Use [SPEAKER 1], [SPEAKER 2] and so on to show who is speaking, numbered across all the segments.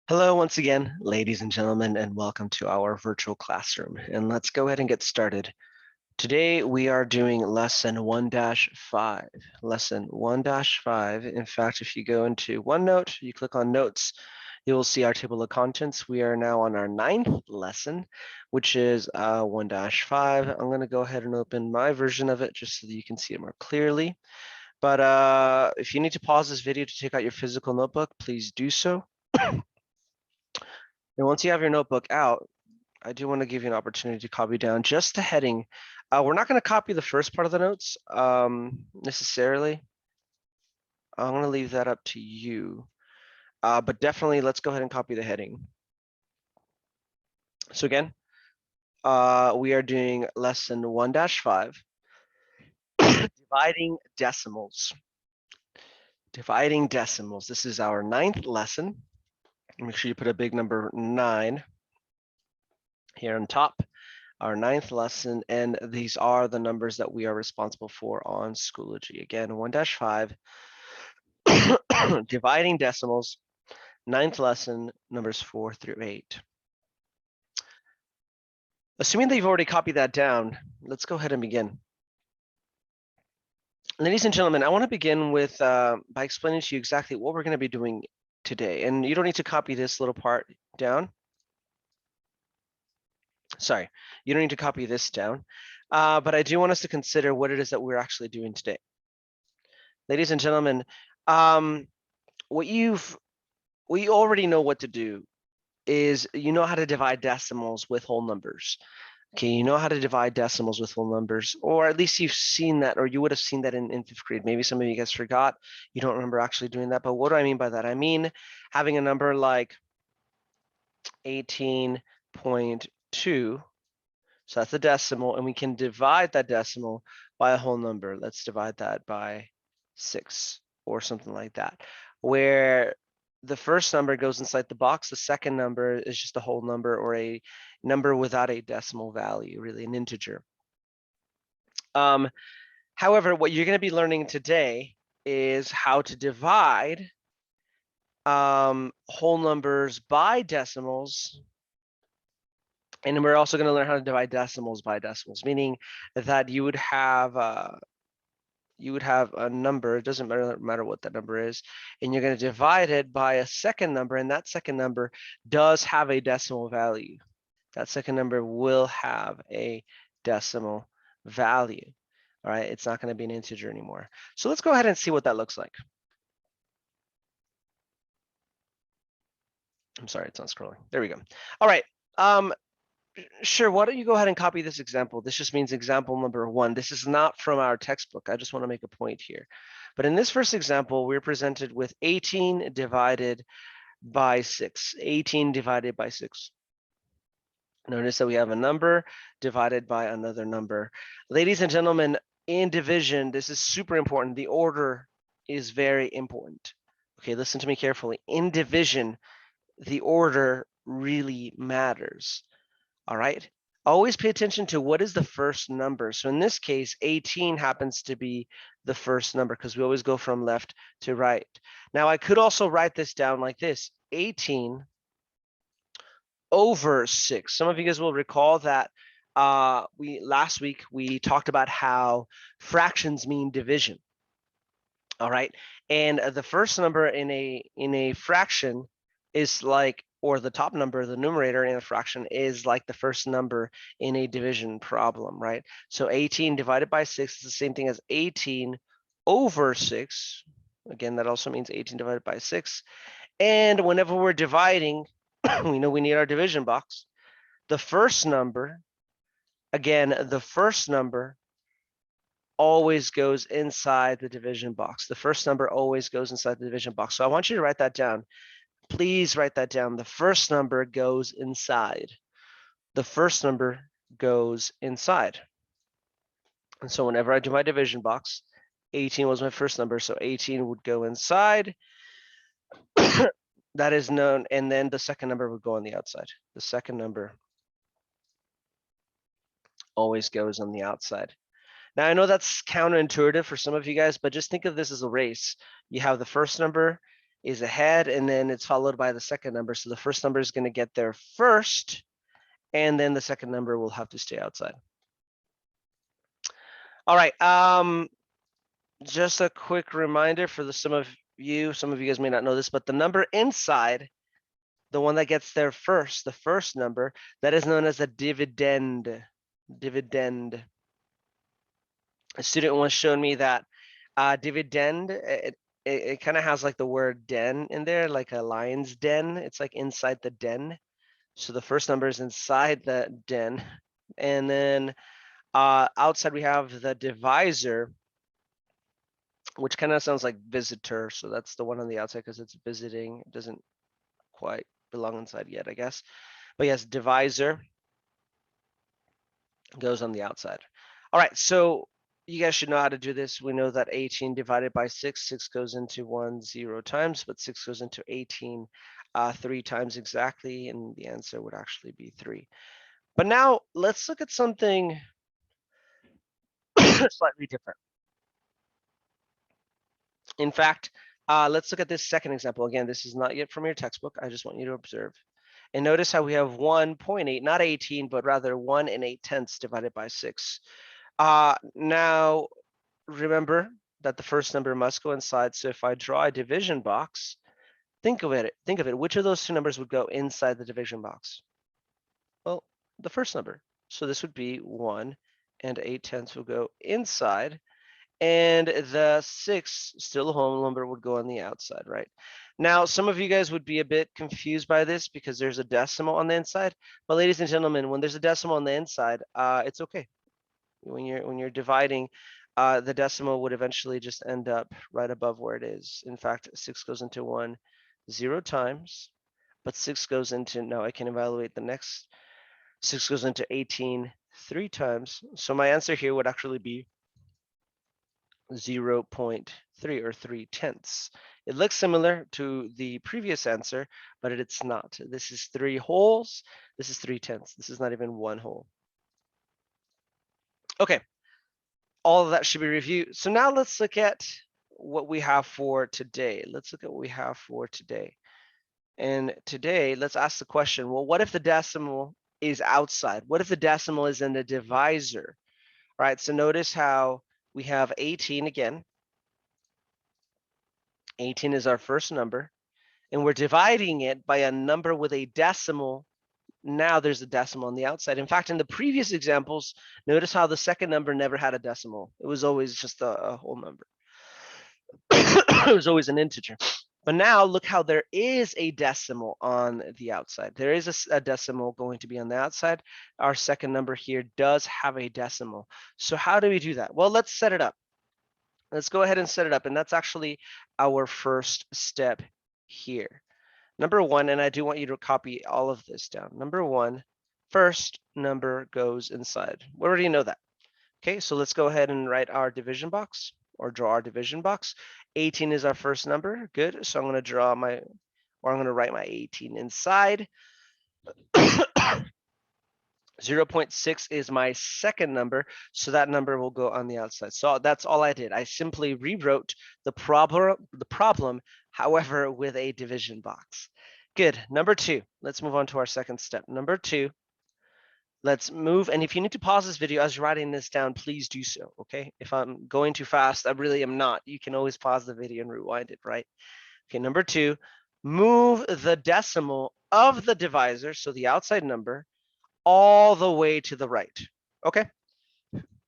[SPEAKER 1] Hello once again, ladies and gentlemen, and welcome to our virtual classroom. And let's go ahead and get started. Today we are doing lesson 1-5. Lesson 1-5. In fact, if you go into OneNote, you click on notes, you will see our table of contents. We are now on our 9th lesson, which is 1-5. I'm going to go ahead and open my version of it just so that you can see it more clearly. But if you need to pause this video to take out your physical notebook, please do so. And once you have your notebook out, I do want to give you an opportunity to copy down just the heading. We're not going to copy the first part of the notes necessarily. I'm going to leave that up to you. But definitely let's go ahead and copy the heading. So again, we are doing lesson 1-5, dividing decimals. Dividing decimals. This is our 9th lesson. Make sure you put a big number 9 here on top. Our 9th lesson, and these are the numbers that we are responsible for on Schoology. Again, 1-5, dividing decimals, 9th lesson, numbers 4 through 8. Assuming that you've already copied that down, let's go ahead and begin. Ladies and gentlemen, I want to begin with by explaining to you exactly what we're going to be doing today. And you don't need to copy this little part down. Sorry, you don't need to copy this down. But I do want us to consider what it is that we're actually doing today. Ladies and gentlemen, what you already know what to do is you know how to divide decimals with whole numbers. Okay, you know how to divide decimals with whole numbers, or at least you've seen that, or you would have seen that in 5th grade. Maybe some of you guys forgot, you don't remember actually doing that. But what do I mean by that? I mean having a number like 18.2. So that's a decimal, and we can divide that decimal by a whole number. Let's divide that by 6 or something like that, where the first number goes inside the box. The second number is just a whole number or a number without a decimal value, really an integer. However, what you're going to be learning today is how to divide whole numbers by decimals. And we're also going to learn how to divide decimals by decimals, meaning that you would have a number, it doesn't matter what that number is, and you're going to divide it by a second number, and that second number does have a decimal value. That second number will have a decimal value. All right, it's not going to be an integer anymore. So let's go ahead and see what that looks like. I'm sorry, it's not scrolling. There we go. All right. Sure, why don't you go ahead and copy this example? This just means example number 1. This is not from our textbook. I just want to make a point here. But in this first example, we're presented with 18 divided by 6. 18 divided by 6. Notice that we have a number divided by another number. Ladies and gentlemen, in division, this is super important. The order is very important. Okay, listen to me carefully. In division, the order really matters. All right, always pay attention to what is the first number. So in this case, 18 happens to be the first number because we always go from left to right. Now I could also write this down like this: 18 over 6. Some of you guys will recall that last week we talked about how fractions mean division. All right, and the first number in a fraction is like, or the top number, the numerator in a fraction is like the first number in a division problem, right? So 18 divided by 6 is the same thing as 18 over 6. Again, that also means 18 divided by 6. And whenever we're dividing, we know we need our division box. The first number, again, the first number always goes inside the division box. The first number always goes inside the division box. So I want you to write that down. Please write that down. The first number goes inside. The first number goes inside. And so whenever I do my division box, 18 was my first number, so 18 would go inside. That is known, and then the second number would go on the outside. The second number always goes on the outside. Now I know that's counterintuitive for some of you guys, but just think of this as a race. You have the first number is ahead, and then it's followed by the second number. So the first number is going to get there first, and then the second number will have to stay outside. All right. Just a quick reminder for some of you guys may not know this, but the number inside, the one that gets there first, the first number, that is known as a dividend. Dividend. A student once showed me that dividend, it kind of has like the word den in there, like a lion's den. It's like inside the den. So the first number is inside the den. And then outside we have the divisor, which kind of sounds like visitor. So that's the one on the outside because it's visiting. It doesn't quite belong inside yet, I guess. But yes, divisor goes on the outside. All right, so you guys should know how to do this. We know that 18 divided by 6, 6 goes into 1 0 times, but 6 goes into 18 3 times exactly, and the answer would actually be 3. But now let's look at something slightly different. In fact, let's look at this second example. Again, this is not yet from your textbook. I just want you to observe. And notice how we have 1.8, not 18, but rather 1 8/10 divided by 6. Now, remember that the first number must go inside. So if I draw a division box, think of it. Which of those two numbers would go inside the division box? Well, the first number. So this would be 1 8/10 will go inside. And the 6, still a whole number, would go on the outside, right? Now, some of you guys would be a bit confused by this because there's a decimal on the inside. But ladies and gentlemen, when there's a decimal on the inside, it's okay. When you're dividing, the decimal would eventually just end up right above where it is. In fact, 6 goes into 1 0 times, but 6 goes into, now I can evaluate the next, 6 goes into 18 3 times. So my answer here would actually be 0.3 or 3/10. It looks similar to the previous answer, but it's not. This is 3 wholes. This is 3/10. This is not even 1 whole. Okay, all of that should be reviewed. So now let's look at what we have for today. And today, let's ask the question, well, what if the decimal is outside? What if the decimal is in the divisor? All right, so notice how we have 18 again. 18 is our first number, and we're dividing it by a number with a decimal. Now there's a decimal on the outside. In fact, in the previous examples, notice how the second number never had a decimal. It was always just a whole number. It was always an integer. But now look how there is a decimal on the outside. There is a decimal going to be on the outside. Our second number here does have a decimal. So how do we do that? Well, let's set it up. Let's go ahead and set it up. And that's actually our first step here. Number 1, and I do want you to copy all of this down. Number 1, first number goes inside. We already know that. Okay, so let's go ahead and write our division box, or draw our division box. 18 is our first number. Good. So I'm going to I'm going to write my 18 inside. 0.6 is my second number, so that number will go on the outside. So that's all I did. I simply rewrote the problem, however, with a division box. Good. Number 2, let's move on to our second step. Number 2, let's move. And if you need to pause this video as you're writing this down, please do so, okay? If I'm going too fast, I really am not. You can always pause the video and rewind it, right? Okay, number 2, move the decimal of the divisor, so the outside number, all the way to the right. Okay,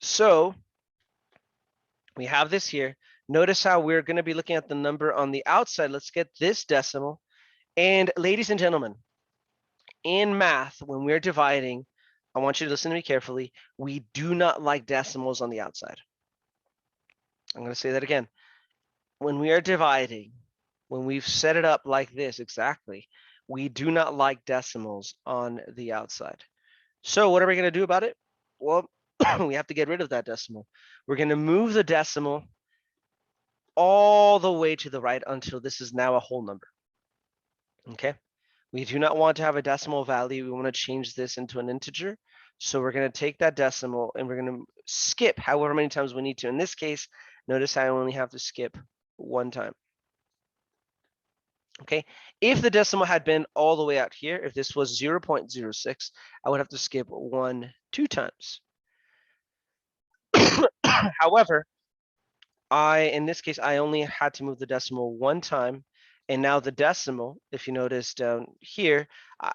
[SPEAKER 1] so we have this here. Notice how we're going to be looking at the number on the outside. Let's get this decimal. And ladies and gentlemen, in math, when we're dividing, I want you to listen to me carefully. We do not like decimals on the outside. I'm going to say that again. When we are dividing, when we've set it up like this exactly, we do not like decimals on the outside. So what are we going to do about it? Well, we have to get rid of that decimal. We're going to move the decimal all the way to the right until this is now a whole number. Okay. We do not want to have a decimal value. We want to change this into an integer. So we're going to take that decimal and we're going to skip however many times we need to. In this case, notice I only have to skip 1 time. Okay, if the decimal had been all the way out here, if this was 0.06, I would have to skip 1 2 times. However, in this case, I only had to move the decimal 1 time. And now the decimal, if you notice down here,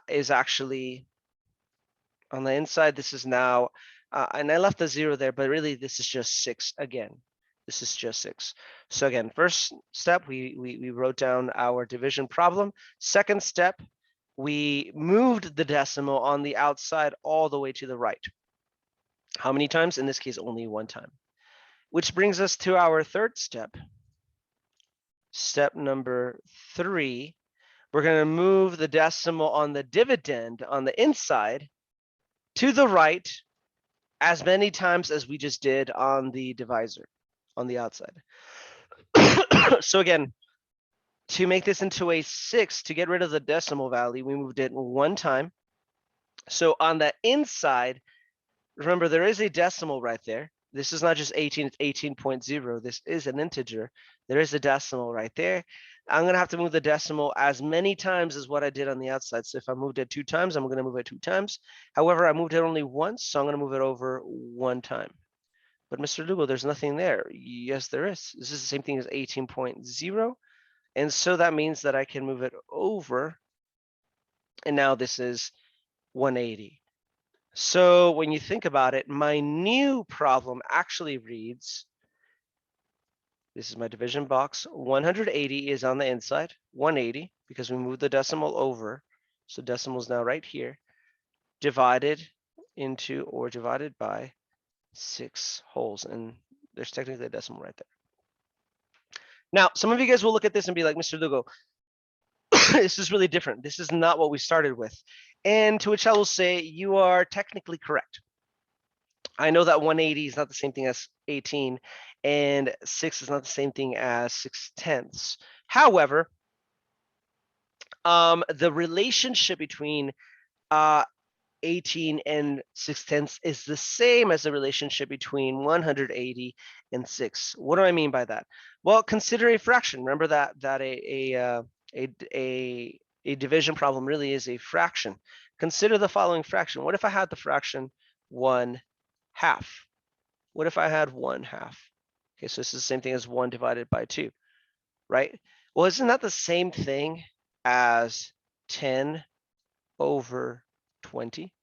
[SPEAKER 1] is actually on the inside. This is now, and I left the 0 there, but really this is just 6 again. This is just 6. So again, first step, we wrote down our division problem. Second step, we moved the decimal on the outside all the way to the right. How many times? In this case, only 1 time. Which brings us to our third step. Step number 3, we're going to move the decimal on the dividend on the inside to the right as many times as we just did on the divisor on the outside. So again, to make this into a 6, to get rid of the decimal value, we moved it 1 time. So on the inside, remember there is a decimal right there. This is not just 18, it's 18.0. This is an integer. There is a decimal right there. I'm going to have to move the decimal as many times as what I did on the outside. So if I moved it 2 times, I'm going to move it 2 times. However, I moved it only once, so I'm going to move it over 1 time. But Mr. Lugo, there's nothing there. Yes, there is. This is the same thing as 18.0. And so that means that I can move it over. And now this is 180. So when you think about it, my new problem actually reads, this is my division box, 180 is on the inside, 180, because we moved the decimal over. So decimal is now right here, divided into or divided by 6 wholes. And there's technically a decimal right there. Now, some of you guys will look at this and be like, Mr. Lugo, this is really different. This is not what we started with. And to which I will say, you are technically correct. I know that 180 is not the same thing as 18, and 6 is not the same thing as 6/10. However, the relationship between 18 and 6/10 is the same as the relationship between 180 and 6. What do I mean by that? Well, consider a fraction. Remember that a division problem really is a fraction. Consider the following fraction. What if I had the fraction 1/2? What if I had 1/2? Okay, so this is the same thing as 1 divided by 2, right? Well, isn't that the same thing as 10 over 20?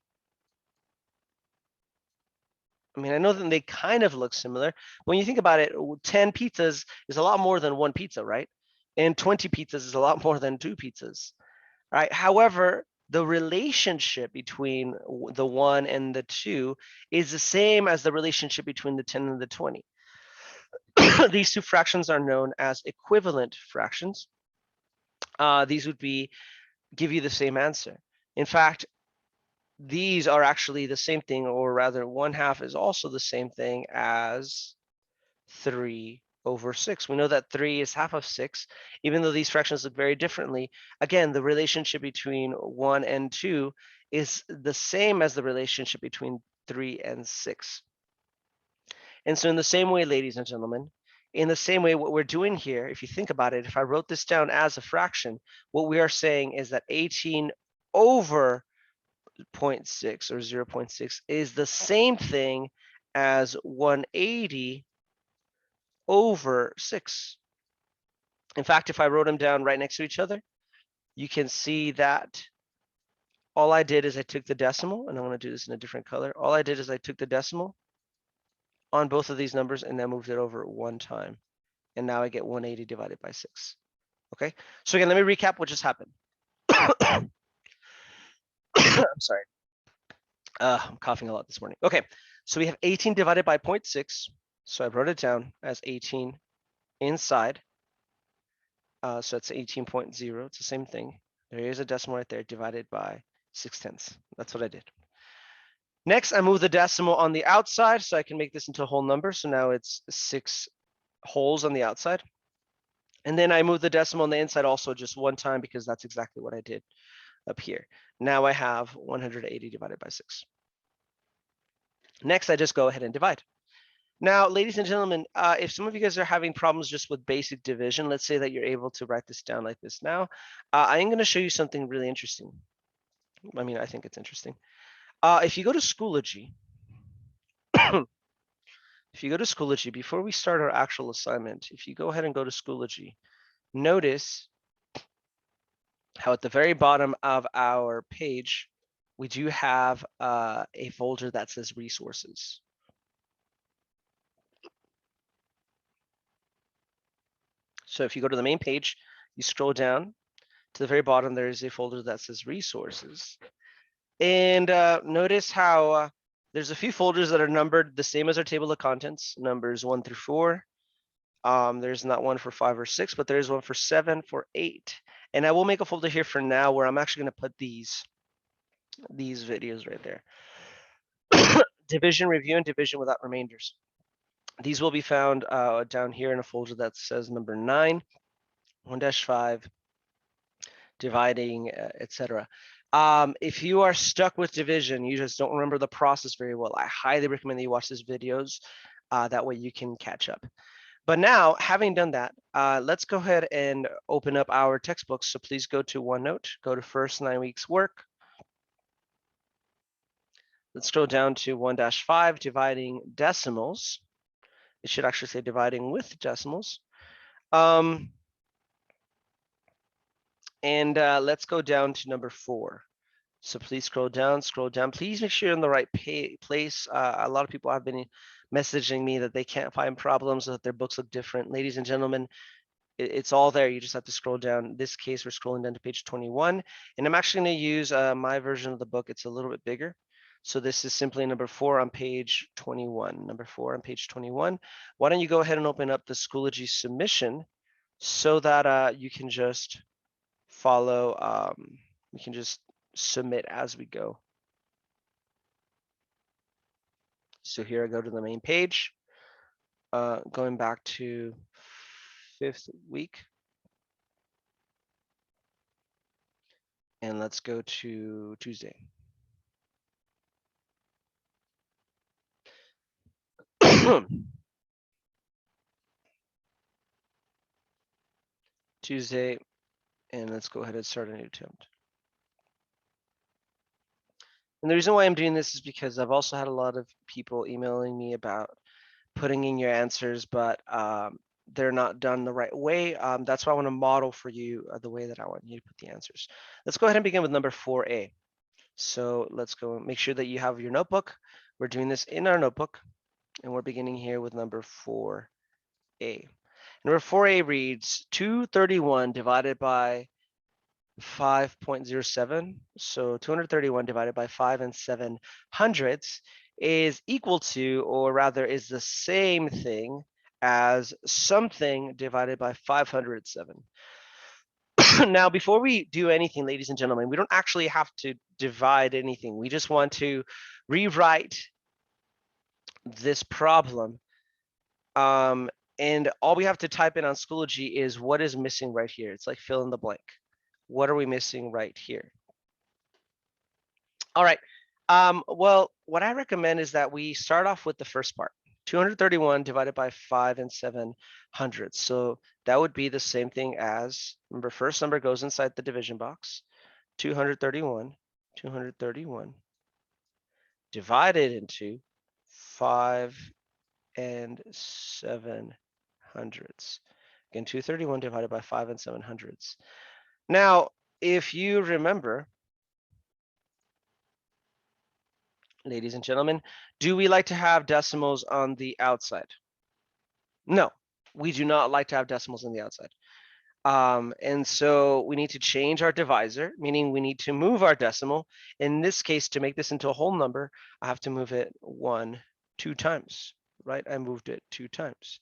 [SPEAKER 1] I mean, I know that they kind of look similar. When you think about it, 10 pizzas is a lot more than 1 pizza, right? And 20 pizzas is a lot more than 2 pizzas, right? However, the relationship between the 1 and the 2 is the same as the relationship between the 10 and the 20. These two fractions are known as equivalent fractions. These would give you the same answer. In fact, these are actually the same thing, or rather 1/2 is also the same thing as 3 over 6. We know that 3 is half of 6, even though these fractions look very differently. Again, the relationship between 1 and 2 is the same as the relationship between 3 and 6. And so in the same way, ladies and gentlemen, in the same way, what we're doing here, if you think about it, if I wrote this down as a fraction, what we are saying is that 18 over 0.6 or 0.6 is the same thing as 180 over 6. In fact, if I wrote them down right next to each other, you can see that all I did is I took the decimal, and I'm going to do this in a different color. All I did is I took the decimal on both of these numbers and then moved it over 1 time. And now I get 180 divided by 6. Okay, so again, let me recap what just happened. I'm sorry. I'm coughing a lot this morning. Okay, so we have 18 divided by 0.6. So I wrote it down as 18 inside. So it's 18.0. It's the same thing. There is a decimal right there divided by 6/10. That's what I did. Next, I move the decimal on the outside so I can make this into a whole number. So now it's 6 wholes on the outside. And then I move the decimal on the inside also just 1 time because that's exactly what I did up here. Now I have 180 divided by 6. Next, I just go ahead and divide. Now, ladies and gentlemen, if some of you guys are having problems just with basic division, let's say that you're able to write this down like this now. I am going to show you something really interesting. I mean, I think it's interesting. If you go to Schoology, before we start our actual assignment, if you go ahead and go to Schoology, notice how at the very bottom of our page, we do have a folder that says resources. So if you go to the main page, you scroll down to the very bottom, there is a folder that says resources. And notice how there's a few folders that are numbered the same as our table of contents, numbers 1 through 4. There's not one for 5 or 6, but there's one for 7, for 8. And I will make a folder here for now where I'm actually going to put these videos right there. Division review and division without remainders. These will be found down here in a folder that says number 9, 1-5, dividing, etc. If you are stuck with division, you just don't remember the process very well, I highly recommend that you watch these videos. That way you can catch up. But now, having done that, let's go ahead and open up our textbooks. So please go to OneNote, go to first 9 weeks work. Let's scroll down to 1-5, dividing decimals. It should actually say dividing with decimals. And let's go down to number 4. So please scroll down. Please make sure you're in the right place. A lot of people have been messaging me that they can't find problems, that their books look different. Ladies and gentlemen, it's all there. You just have to scroll down. In this case, we're scrolling down to page 21. And I'm actually going to use my version of the book. It's a little bit bigger. So this is simply number 4 on page 21. Number 4 on page 21. Why don't you go ahead and open up the Schoology submission so that you can just follow. We can just submit as we go. So here I go to the main page, going back to 5th week. And let's go to Tuesday. Tuesday, and let's go ahead and start a new attempt. And the reason why I'm doing this is because I've also had a lot of people emailing me about putting in your answers, but they're not done the right way. That's why I want to model for you the way that I want you to put the answers. Let's go ahead and begin with number 4A. So let's go and make sure that you have your notebook. We're doing this in our notebook, and we're beginning here with number 4A. Number 4A reads 231 divided by 5.07. So 231 divided by 5 7/100 is equal to, or rather is the same thing as something divided by 507. Now, before we do anything, ladies and gentlemen, we don't actually have to divide anything. We just want to rewrite this problem. And all we have to type in on Schoology is what is missing right here. It's like fill in the blank. What are we missing right here? All right. Well, what I recommend is that we start off with the first part. 231 divided by 5 7/100. So that would be the same thing as, remember, first number goes inside the division box. 231 divided into 5 7/100. Again, 231 divided by 5 7/100. Now, if you remember, ladies and gentlemen, do we like to have decimals on the outside? No, we do not like to have decimals on the outside. And so we need to change our divisor, meaning we need to move our decimal. In this case, to make this into a whole number, I have to move it 2 times, right? I moved it 2 times.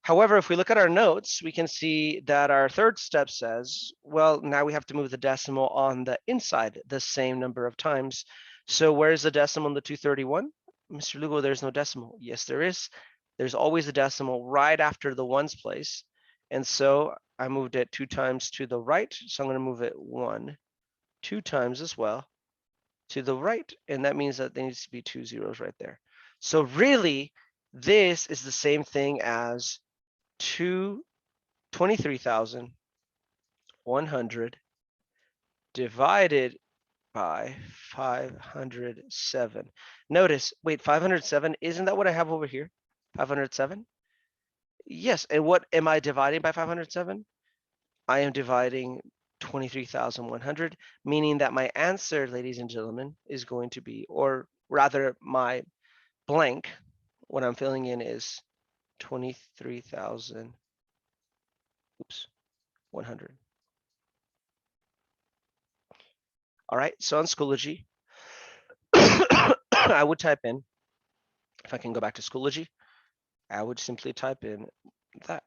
[SPEAKER 1] However, if we look at our notes, we can see that our third step says, well, now we have to move the decimal on the inside the same number of times. So where's the decimal in the 231? Mr. Lugo, there's no decimal. Yes, there is. There's always a decimal right after the ones place. And so I moved it 2 times to the right. So I'm going to move it 2 times as well to the right. And that means that there needs to be 2 zeros right there. So really, This is the same thing as 23,100 divided by 507. Notice, wait, 507, isn't that what I have over here? 507? Yes, and what am I dividing by 507? I am dividing 23,100, meaning that my answer, ladies and gentlemen, is going to be, or rather my blank, what I'm filling in is 23,000, oops, 100. All right, so on Schoology, I would type in, if I can go back to Schoology, I would simply type in that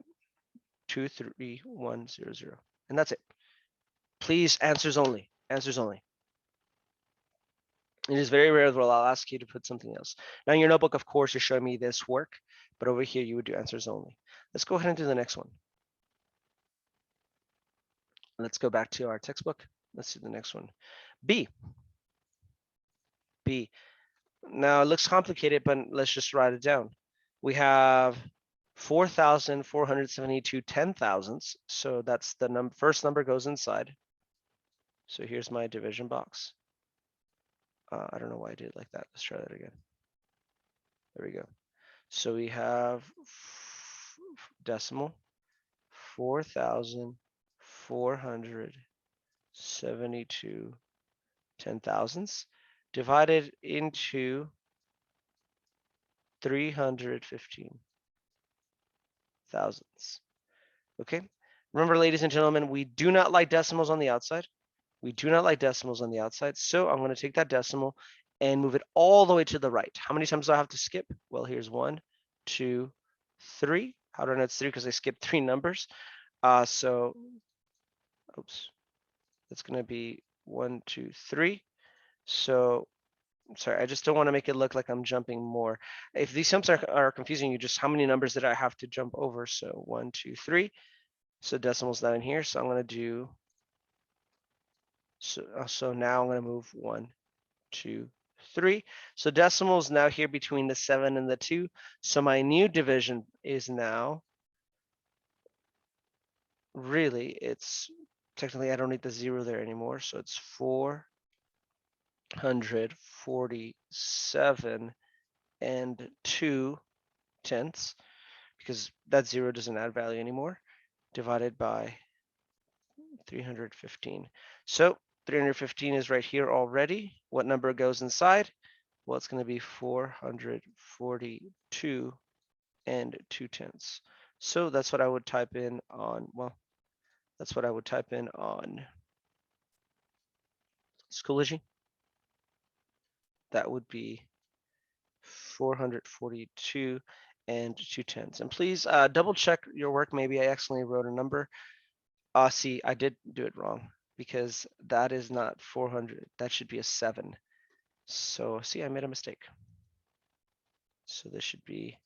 [SPEAKER 1] 23100, and that's it. Please, answers only, answers only. It is very rare that I'll ask you to put something else. Now in your notebook, of course, you're showing me this work, but over here you would do answers only. Let's go ahead and do the next one. Let's go back to our textbook. Let's do the next one. B. B. Now it looks complicated, but let's just write it down. We have 4,472 10,000s. So that's the first number goes inside. So here's my division box. I don't know why I did it like that. Let's try that again. There we go. So we have decimal 4,472 10,000s divided into 315 thousandths. Okay. Remember, ladies and gentlemen, we do not like decimals on the outside. We do not like decimals on the outside. So I'm going to take that decimal and move it all the way to the right. How many times do I have to skip? Well, here's 1, 2, 3. How do I know it's 3? Because I skipped 3 numbers. So, oops, that's going to be 1, 2, 3. So, sorry, I just don't want to make it look like I'm jumping more. If these sums are confusing you, just how many numbers did I have to jump over? So 1, 2, 3. So decimal's not in here. So I'm going to do, so now I'm going to move 1, 2, 3. So decimal's now here between the 7 and the 2. So my new division is now, really, it's technically I don't need the 0 there anymore. So it's 447 and 2 tenths, because that 0 doesn't add value anymore, divided by 315. So 315 is right here already. What number goes inside? Well, it's going to be 442 and 2 tenths. So that's what I would type in on, well, that's what I would type in on Schoology. That would be 442 and 2 tenths. And please double check your work. Maybe I accidentally wrote a number. See, I did do it wrong because that is not 400. That should be a 7. So see, I made a mistake. So this should be,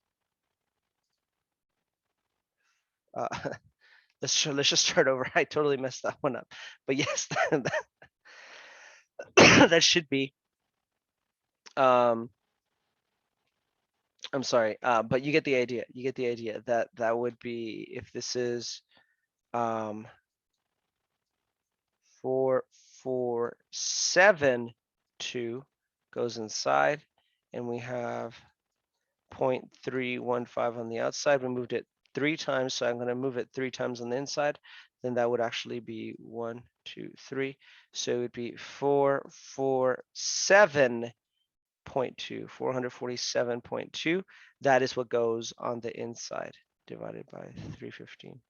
[SPEAKER 1] let's just start over. I totally messed that one up. But yes, that should be, I'm sorry, but you get the idea. You get the idea that that would be, if this is 447.2 goes inside, and we have 0.315 on the outside. We moved it 3 times, so I'm going to move it 3 times on the inside. Then that would actually be 1, 2, 3. So it would be 447.2, 447.2. That is what goes on the inside, divided by 315.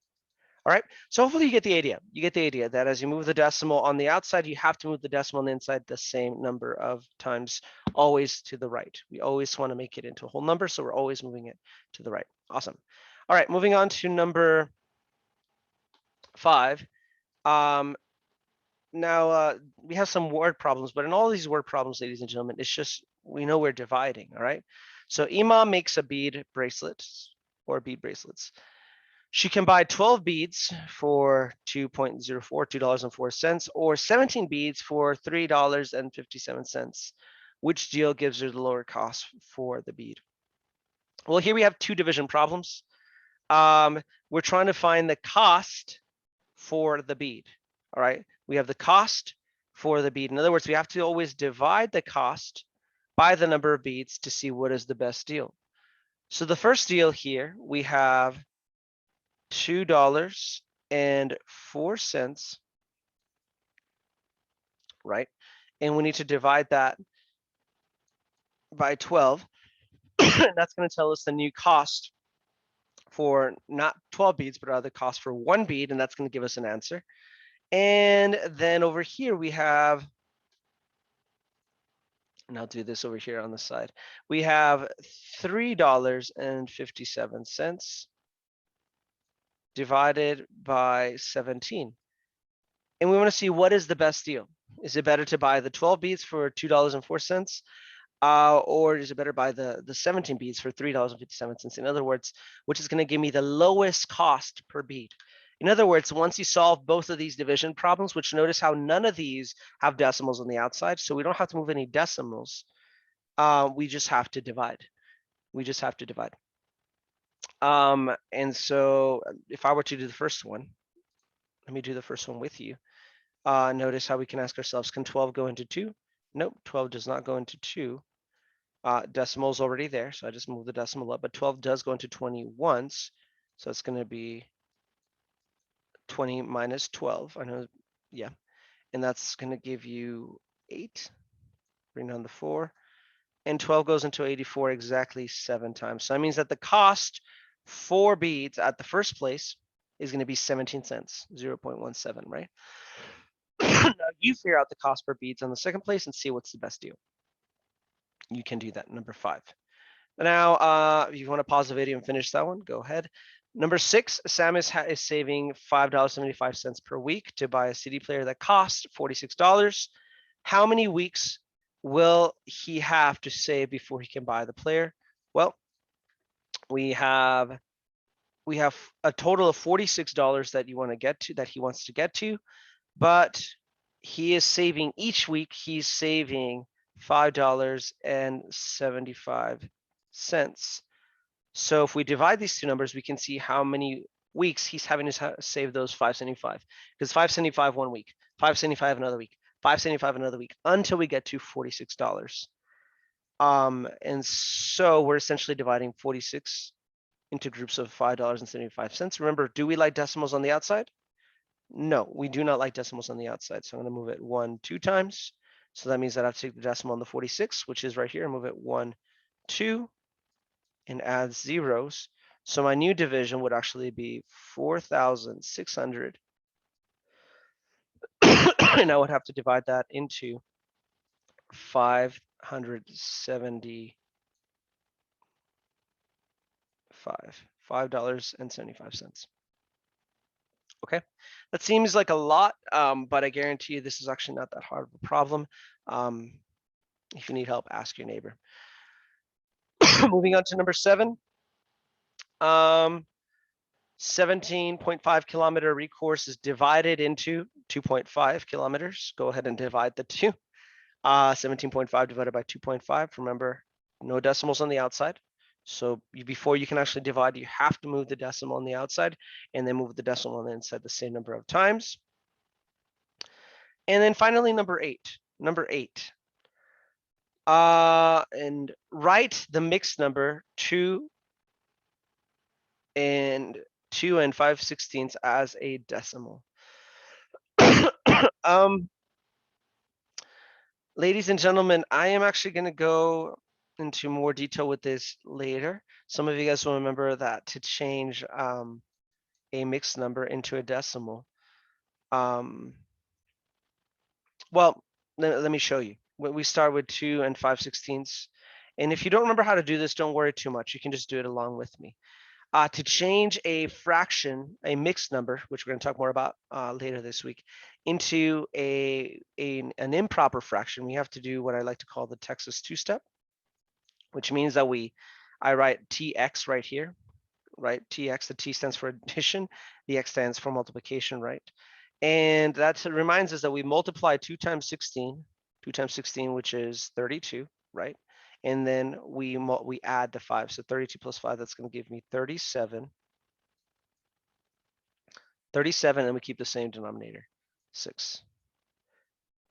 [SPEAKER 1] All right, so hopefully you get the idea. You get the idea that as you move the decimal on the outside, you have to move the decimal on the inside the same number of times, always to the right. We always want to make it into a whole number, so we're always moving it to the right. Awesome. All right, moving on to number 5. Now, we have some word problems, but in all these word problems, ladies and gentlemen, it's just, we know we're dividing, all right? So Ima makes a bead bracelet or bead bracelets. She can buy 12 beads for $2.04, $2.04, or 17 beads for $3.57. Which deal gives her the lower cost for the bead? Well, here we have two division problems. We're trying to find the cost for the bead. All right, we have the cost for the bead. In other words, we have to always divide the cost by the number of beads to see what is the best deal. So the first deal here, we have $2.04, right? And we need to divide that by 12. And that's going to tell us the new cost for not 12 beads, but rather the cost for one bead, and that's going to give us an answer. And then over here we have, and I'll do this over here on the side, we have $3.57 divided by 17. And we want to see what is the best deal. Is it better to buy the 12 beads for $2.04? Or is it better buy the 17 beads for $3.57? In other words, which is going to give me the lowest cost per bead. In other words, once you solve both of these division problems, which notice how none of these have decimals on the outside, so we don't have to move any decimals. We just have to divide. We just have to divide. And so if I were to do the first one, let me do the first one with you. Notice how we can ask ourselves, can 12 go into 2? Nope, 12 does not go into 2. Decimal's already there, so I just move the decimal up, but 12 does go into 20 once, so it's going to be 20 minus 12. I know, yeah, and that's going to give you 8. Bring down the 4, and 12 goes into 84 exactly 7 times. So that means that the cost for beads at the first place is going to be 17 cents, 0.17, right? Now you figure out the cost per beads on the second place and see what's the best deal. You can do that. Number 5. Now, if you want to pause the video and finish that one, go ahead. Number 6, Sam is saving $5.75 per week to buy a CD player that costs $46. How many weeks will he have to save before he can buy the player? Well, we have a total of $46 that you want to get to, that he wants to get to, but he is saving each week. He's saving $5.75. So if we divide these two numbers, we can see how many weeks he's having to save those 575, because 575 1 week, 575 another week, 575 another week, until we get to $46. And so we're essentially dividing 46 into groups of $5.75. Remember, do we like decimals on the outside? No, we do not like decimals on the outside. So I'm going to move it 1, 2 times. So that means that I have to take the decimal on the 46, which is right here, and move it 1, 2, and add zeros. So my new division would actually be 4,600. And I would have to divide that into 575, $5.75. Okay, that seems like a lot, but I guarantee you this is actually not that hard of a problem. If you need help, ask your neighbor. Moving on to number 7. 17.5 kilometer recourse is divided into 2.5 kilometers. Go ahead and divide the two. 17.5 divided by 2.5. Remember, no decimals on the outside. So before you can actually divide, you have to move the decimal on the outside and then move the decimal on the inside the same number of times. And then finally, number 8. And write the mixed number 2 and 5/16 as a decimal. Ladies and gentlemen, I am actually going to go into more detail with this later. Some of you guys will remember that to change a mixed number into a decimal. Well, let me show you. We start with 2 and 5/16. And if you don't remember how to do this, don't worry too much. You can just do it along with me. To change a fraction, a mixed number, which we're going to talk more about later this week, into an improper fraction, we have to do what I like to call the Texas two-step, which means that I write TX right here, right? TX, the T stands for addition, the X stands for multiplication, right? And that reminds us that we multiply 2 times 16, which is 32, right? and then we add the 5. So 32 plus 5, that's going to give me 37. 37, and we keep the same denominator, 6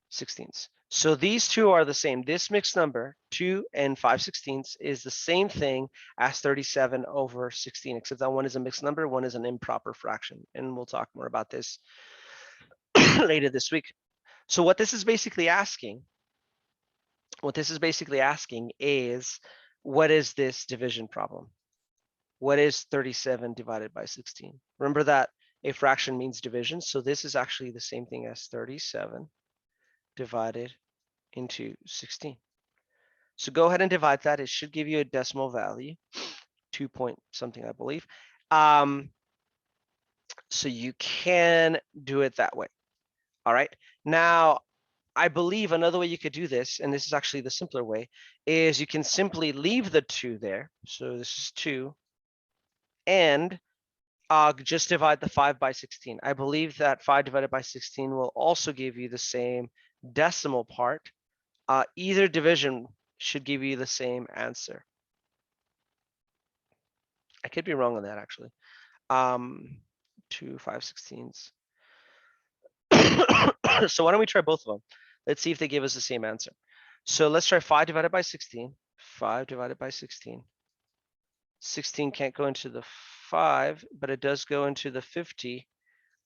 [SPEAKER 1] sixteenths. So these two are the same. This mixed number, 2 and 5 sixteenths, is the same thing as 37 over 16, except that one is a mixed number, one is an improper fraction. And we'll talk more about this later this week. So what this is basically asking, is, what is this division problem? What is 37 divided by 16? Remember that a fraction means division. So this is actually the same thing as 37 divided into 16. So go ahead and divide that. It should give you a decimal value, 2 point something, I believe. So you can do it that way. All right. Now, I believe another way you could do this, and this is actually the simpler way, is you can simply leave the 2 there. So this is 2, and just divide the 5 by 16. I believe that 5 divided by 16 will also give you the same decimal part. Either division should give you the same answer. I could be wrong on that, actually. 2 5/16. So why don't we try both of them? Let's see if they give us the same answer. So let's try 5 divided by 16. 5 divided by 16. 16 can't go into the 5, but it does go into the 50.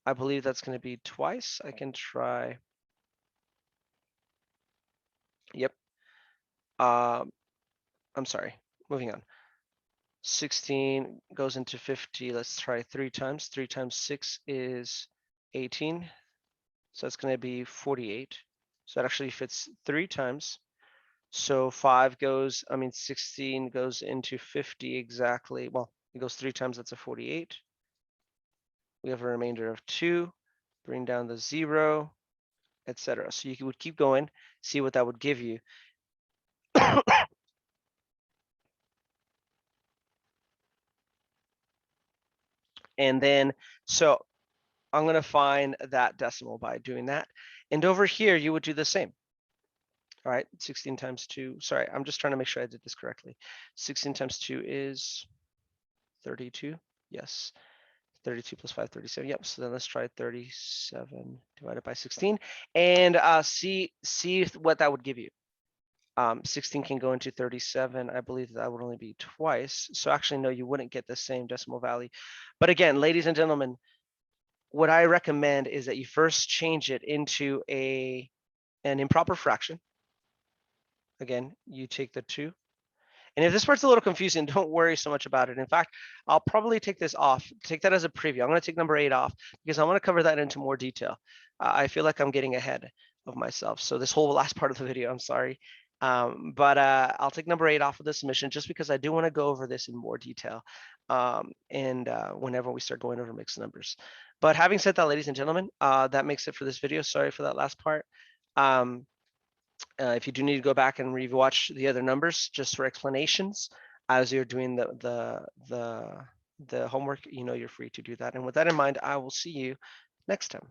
[SPEAKER 1] I believe that's going to be twice. I can try. Yep. I'm sorry. Moving on. 16 goes into 50. Let's try 3 times. 3 times 6 is 18. So that's going to be 48. So that actually fits 3 times. So 16 goes into 50 exactly. Well, it goes 3 times, that's a 48. We have a remainder of 2. Bring down the 0, etc. So you would keep going, see what that would give you. And then, so I'm going to find that decimal by doing that. And over here, you would do the same. All right, 16 times 2. Sorry, I'm just trying to make sure I did this correctly. 16 times 2 is 32. Yes. 32 plus 5, 37. Yep. So then let's try 37 divided by 16 and see what that would give you. 16 can go into 37. I believe that would only be twice. So actually, no, you wouldn't get the same decimal value. But again, ladies and gentlemen, what I recommend is that you first change it into an improper fraction. Again, you take the 2. And if this part's a little confusing, don't worry so much about it. In fact, I'll probably take this off, take that as a preview. I'm going to take number 8 off because I want to cover that into more detail. I feel like I'm getting ahead of myself. So this whole last part of the video, I'm sorry. But I'll take number 8 off of the submission just because I do want to go over this in more detail. Whenever we start going over mixed numbers. But having said that, ladies and gentlemen, that makes it for this video. Sorry for that last part. If you do need to go back and rewatch the other numbers just for explanations as you're doing the homework, you're free to do that. And with that in mind, I will see you next time.